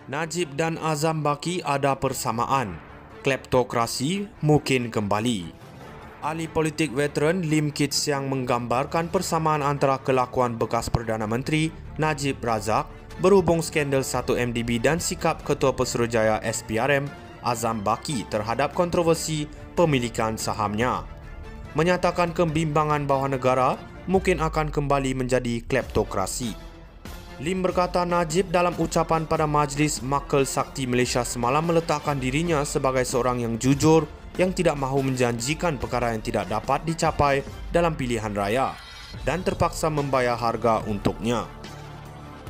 Najib dan Azam Baki ada persamaan. Kleptokrasi mungkin kembali. Ahli politik veteran Lim Kit Siang menggambarkan persamaan antara kelakuan bekas Perdana Menteri Najib Razak berhubung skandal 1MDB dan sikap Ketua Pesuruhjaya SPRM Azam Baki terhadap kontroversi pemilikan sahamnya. Menyatakan kebimbangan bawah negara mungkin akan kembali menjadi kleptokrasi. Lim berkata Najib dalam ucapan pada Majlis Makal Sakti Malaysia semalam meletakkan dirinya sebagai seorang yang jujur yang tidak mahu menjanjikan perkara yang tidak dapat dicapai dalam pilihan raya dan terpaksa membayar harga untuknya.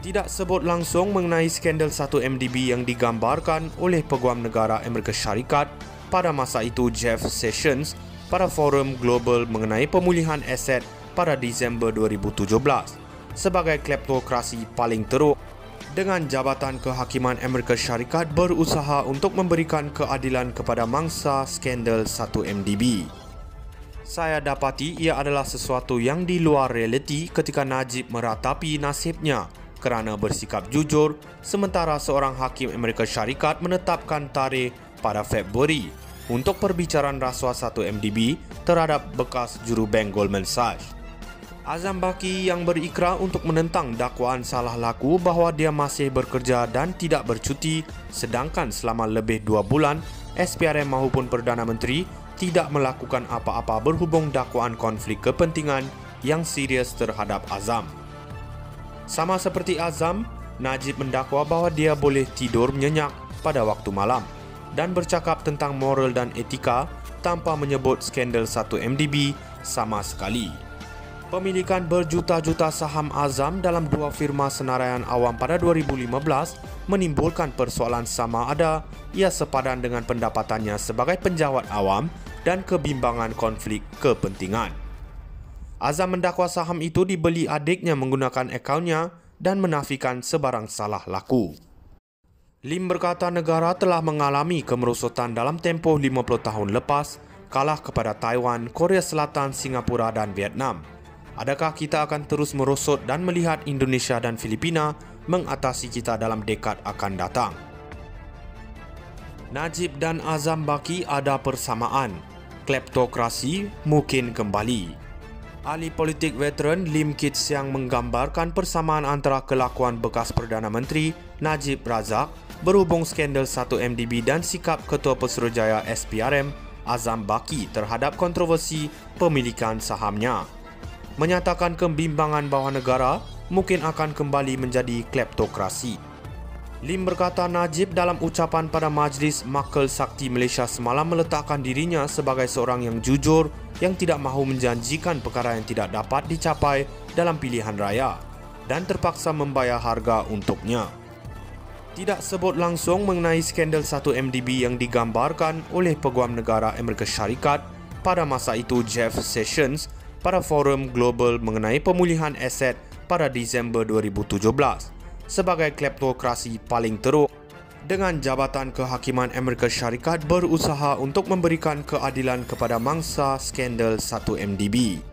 Tidak sebut langsung mengenai skandal 1MDB yang digambarkan oleh Peguam Negara Amerika Syarikat pada masa itu Jeff Sessions pada Forum Global mengenai pemulihan aset pada Disember 2017. Sebagai kleptokrasi paling teruk dengan Jabatan Kehakiman Amerika Syarikat berusaha untuk memberikan keadilan kepada mangsa skandal 1MDB. Saya dapati ia adalah sesuatu yang di luar realiti ketika Najib meratapi nasibnya kerana bersikap jujur sementara seorang hakim Amerika Syarikat menetapkan tarikh pada Februari untuk perbicaraan rasuah 1MDB terhadap bekas jurubank Goldman Sachs. Azam Baki yang berikrar untuk menentang dakwaan salah laku bahawa dia masih bekerja dan tidak bercuti sedangkan selama lebih 2 bulan SPRM maupun Perdana Menteri tidak melakukan apa-apa berhubung dakwaan konflik kepentingan yang serius terhadap Azam. Sama seperti Azam, Najib mendakwa bahawa dia boleh tidur nyenyak pada waktu malam dan bercakap tentang moral dan etika tanpa menyebut skandal 1MDB sama sekali. Pemilikan berjuta-juta saham Azam dalam 2 firma senaraian awam pada 2015 menimbulkan persoalan sama ada ia sepadan dengan pendapatannya sebagai penjawat awam dan kebimbangan konflik kepentingan. Azam mendakwa saham itu dibeli adiknya menggunakan akaunnya dan menafikan sebarang salah laku. Lim berkata negara telah mengalami kemerosotan dalam tempoh 50 tahun lepas, kalah kepada Taiwan, Korea Selatan, Singapura dan Vietnam. Adakah kita akan terus merosot dan melihat Indonesia dan Filipina mengatasi kita dalam dekad akan datang? Najib dan Azam Baki ada persamaan. Kleptokrasi mungkin kembali. Ahli politik veteran Lim Kit Siang menggambarkan persamaan antara kelakuan bekas Perdana Menteri Najib Razak berhubung skandal 1MDB dan sikap Ketua Pesuruhjaya SPRM Azam Baki terhadap kontroversi pemilikan sahamnya. Menyatakan kebimbangan bawah negara mungkin akan kembali menjadi kleptokrasi. Lim berkata Najib dalam ucapan pada Majlis Makal Sakti Malaysia semalam meletakkan dirinya sebagai seorang yang jujur yang tidak mahu menjanjikan perkara yang tidak dapat dicapai dalam pilihan raya dan terpaksa membayar harga untuknya. Tidak sebut langsung mengenai skandal 1MDB yang digambarkan oleh Peguam Negara Amerika Syarikat pada masa itu Jeff Sessions pada Forum Global mengenai pemulihan aset pada Disember 2017 sebagai kleptokrasi paling teruk dengan Jabatan Kehakiman Amerika Syarikat berusaha untuk memberikan keadilan kepada mangsa skandal 1MDB.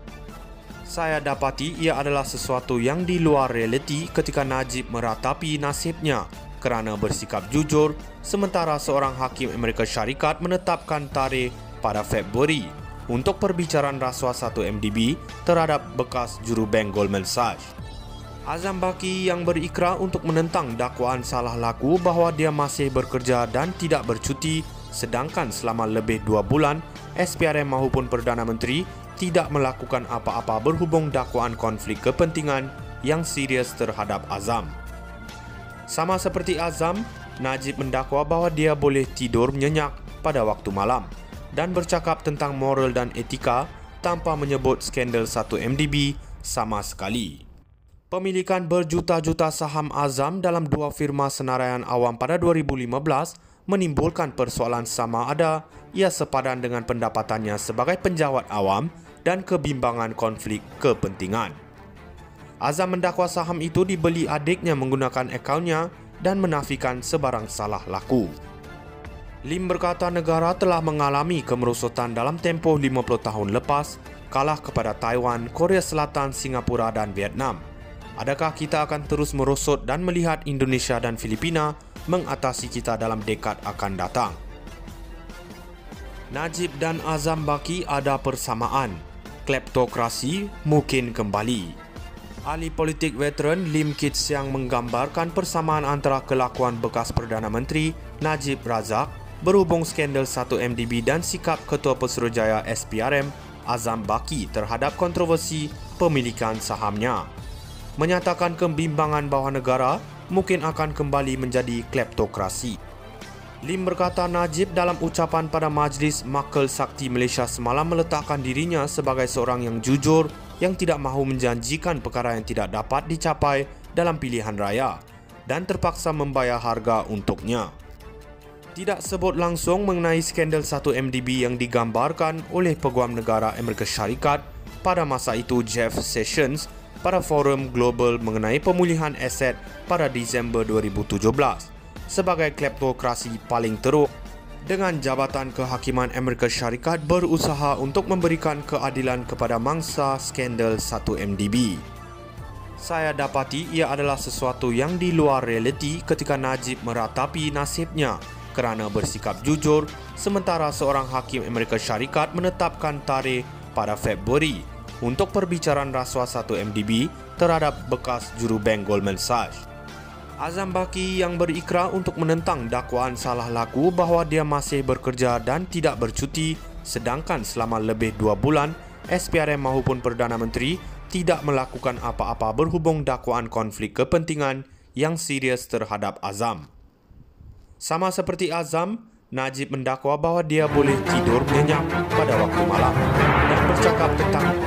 Saya dapati ia adalah sesuatu yang di luar realiti ketika Najib meratapi nasibnya kerana bersikap jujur sementara seorang hakim Amerika Syarikat menetapkan tarikh pada Februari untuk perbicaraan rasuah 1MDB terhadap bekas jurubank Goldman Sachs. Azam Baki yang berikrar untuk menentang dakwaan salah laku bahawa dia masih bekerja dan tidak bercuti sedangkan selama lebih 2 bulan SPRM maupun Perdana Menteri tidak melakukan apa-apa berhubung dakwaan konflik kepentingan yang serius terhadap Azam. Sama seperti Azam, Najib mendakwa bahawa dia boleh tidur nyenyak pada waktu malam dan bercakap tentang moral dan etika tanpa menyebut skandal 1MDB sama sekali. Pemilikan berjuta-juta saham Azam dalam 2 firma senaraian awam pada 2015 menimbulkan persoalan sama ada ia sepadan dengan pendapatannya sebagai penjawat awam dan kebimbangan konflik kepentingan. Azam mendakwa saham itu dibeli adiknya menggunakan akaunnya dan menafikan sebarang salah laku. Lim berkata negara telah mengalami kemerosotan dalam tempoh 50 tahun lepas, kalah kepada Taiwan, Korea Selatan, Singapura dan Vietnam. Adakah kita akan terus merosot dan melihat Indonesia dan Filipina mengatasi kita dalam dekad akan datang? Najib dan Azam Baki ada persamaan. Kleptokrasi mungkin kembali. Ahli politik veteran Lim Kit Siang menggambarkan persamaan antara kelakuan bekas Perdana Menteri Najib Razak berhubung skandal 1MDB dan sikap Ketua Pesuruhjaya SPRM Azam Baki terhadap kontroversi pemilikan sahamnya. Menyatakan kebimbangan bahawa negara mungkin akan kembali menjadi kleptokrasi. Lim berkata Najib dalam ucapan pada Majlis Makal Sakti Malaysia semalam meletakkan dirinya sebagai seorang yang jujur yang tidak mahu menjanjikan perkara yang tidak dapat dicapai dalam pilihan raya dan terpaksa membayar harga untuknya. Tidak sebut langsung mengenai skandal 1MDB yang digambarkan oleh Peguam Negara Amerika Syarikat pada masa itu Jeff Sessions pada Forum Global mengenai pemulihan aset pada Disember 2017 sebagai kleptokrasi paling teruk dengan Jabatan Kehakiman Amerika Syarikat berusaha untuk memberikan keadilan kepada mangsa skandal 1MDB. Saya dapati ia adalah sesuatu yang di luar realiti ketika Najib meratapi nasibnya kerana bersikap jujur sementara seorang hakim Amerika Syarikat menetapkan tarikh pada Februari untuk perbicaraan rasuah 1MDB terhadap bekas jurubank Goldman Sachs. Azam Baki yang berikrar untuk menentang dakwaan salah laku bahawa dia masih bekerja dan tidak bercuti sedangkan selama lebih 2 bulan SPRM maupun Perdana Menteri tidak melakukan apa-apa berhubung dakwaan konflik kepentingan yang serius terhadap Azam. Sama seperti Azam, Najib mendakwa bahawa dia boleh tidur nyenyak pada waktu malam dan bercakap tentang